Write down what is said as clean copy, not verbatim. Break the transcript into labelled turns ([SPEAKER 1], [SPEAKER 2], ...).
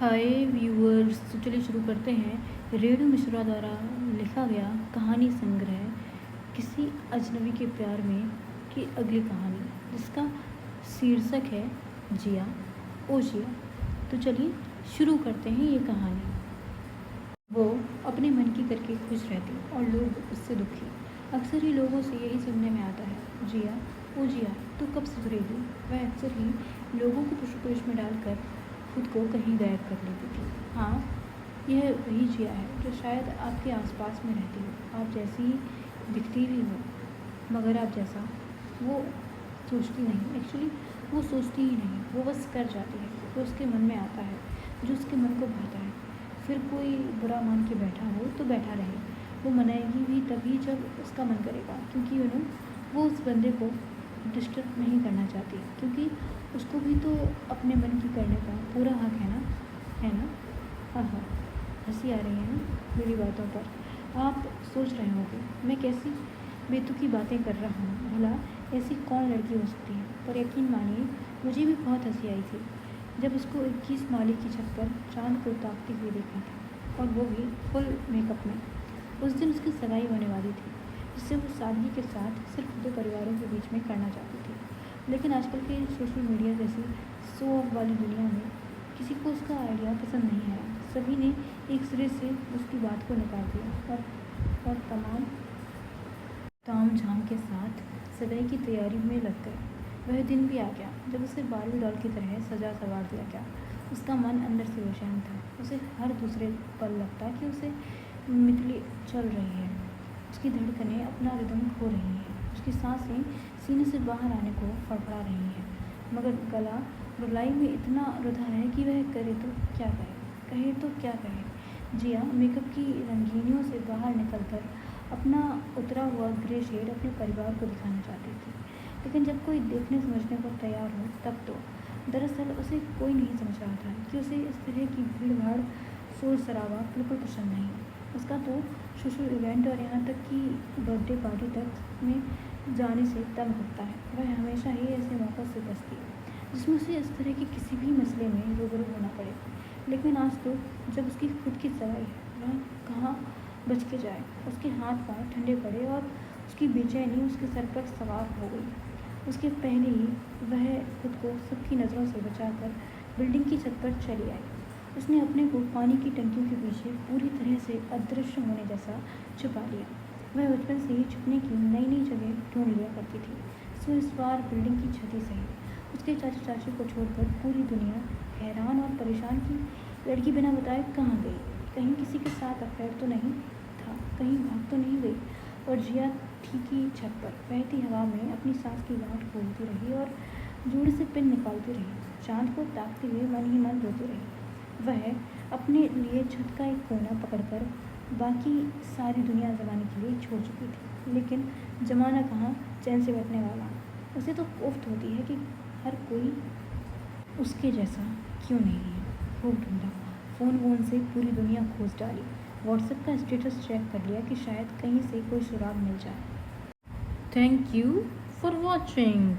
[SPEAKER 1] हाय viewers, तो चलिए शुरू करते हैं। रेणु मिश्रा द्वारा लिखा गया कहानी संग्रह किसी अजनबी के प्यार में की अगली कहानी, जिसका शीर्षक है जिया ओ जिया। तो चलिए शुरू करते हैं ये कहानी। वो अपने मन की करके खुश रहती और लोग उससे दुखी। अक्सर ही लोगों से यही सुनने में आता है, जिया ओ जिया तू कब सुधरेगी। वह अक्सर ही लोगों को पुष्प में डालकर खुद को कहीं गायब कर लेती थी। हाँ, यह वही जिया है जो शायद आपके आसपास में रहती हो, आप जैसी दिखती भी हो, मगर आप जैसा वो सोचती नहीं। एक्चुअली वो सोचती ही नहीं, वो बस कर जाती है जो उसके मन में आता है, जो उसके मन को भाता है। फिर कोई बुरा मान के बैठा हो तो बैठा रहे, वो मनाएगी भी तभी जब उसका मन करेगा, क्योंकि वो उस बंदे को डिस्टर्ब नहीं करना चाहती, क्योंकि उसको भी तो अपने मन की करने का पूरा हक है ना, है ना। हाँ हाँ, हंसी आ रही है ना मेरी बातों पर। आप सोच रहे होंगे मैं कैसी बेतुकी बातें कर रहा हूँ, भला ऐसी कौन लड़की हो सकती है। पर यकीन मानिए, मुझे भी बहुत हंसी आई थी जब उसको 21 माले की छत पर चांद को ताकते हुए देखा था, और वो भी फुल मेकअप में। उस दिन उसकी सगाई होने वाली थी, जिससे वो सादगी के साथ सिर्फ 2 परिवारों के बीच में करना चाहती थी। लेकिन आजकल के सोशल मीडिया जैसी शो ऑफ वाली दुनिया में किसी को उसका आइडिया पसंद नहीं आया। सभी ने एक सिरे से उसकी बात को निकाल दिया और तमाम ताम झाम के साथ सगाई की तैयारी में लग गए। वह दिन भी आ गया जब उसे बारबी डॉल की तरह सजा सवार दिया गया। उसका मन अंदर से बेचैन था। उसे हर दूसरे पल लगता कि उसे मितली चल रही है, उसकी धड़कनें अपना रिदम खो रही हैं, उसकी सांसें सीने से बाहर आने को फड़फड़ा रही हैं, मगर गला रुलाई में इतना रुधा है कि वह करे तो क्या कहे, कहे तो क्या कहे। जिया मेकअप की रंगीनियों से बाहर निकलकर अपना उतरा हुआ ग्रे शेड अपने परिवार को दिखाना चाहती थी, लेकिन जब कोई देखने समझने को तैयार हो तब तो। दरअसल उसे कोई नहीं समझ रहा था कि उसे इस तरह की भीड़ भाड़ शोर शराबा बिल्कुल पसंद नहीं। उसका तो सोशल इवेंट और यहाँ तक कि बर्थडे पार्टी तक में जाने से तंग होता है। वह हमेशा ही ऐसे मौक़ों से बचती है जिसमें उसे इस तरह के किसी भी मसले में रूबरू होना पड़े। लेकिन आज तो जब उसकी खुद की सगाई है, वह कहाँ बच के जाए। उसके हाथ पाँव ठंडे पड़े और उसकी बेचैनी उसके सर पर सवार हो गई। उसके पहले ही वह खुद को सबकी नज़रों से बचाकर बिल्डिंग की छत पर चली आई। उसने अपने को पानी की टंकियों के पीछे पूरी तरह से अदृश्य होने जैसा छुपा लिया। वह बचपन से ही छुपने की नई नई जगह ढूंढ लिया करती थी। सो इस बार बिल्डिंग की छत ही सही, उसके चाचा चाची को छोड़कर पूरी दुनिया हैरान और परेशान की लड़की बिना बताए कहाँ गई। कहीं किसी के साथ अफेयर तो नहीं था, कहीं भाग तो नहीं गई। और जिया ठीक ही छत पर बहती हवा में अपनी सांस की गांठ खोलती रही और जोड़े से पिन निकालती रही। चांद को ताकते हुए मन ही मन रोती रही। वह अपने लिए छत का एक कोना पकड़कर बाकी सारी दुनिया जमाने के लिए छोड़ चुकी थी, लेकिन जमाना कहाँ चैन से बैठने वाला। उसे तो कोफ्त होती है कि हर कोई उसके जैसा क्यों नहीं है। खूब ढूंढा, फ़ोन वोन से पूरी दुनिया खोज डाली, व्हाट्सएप का स्टेटस चेक कर लिया कि शायद कहीं से कोई सुराग मिल जाए। Thank you for watching.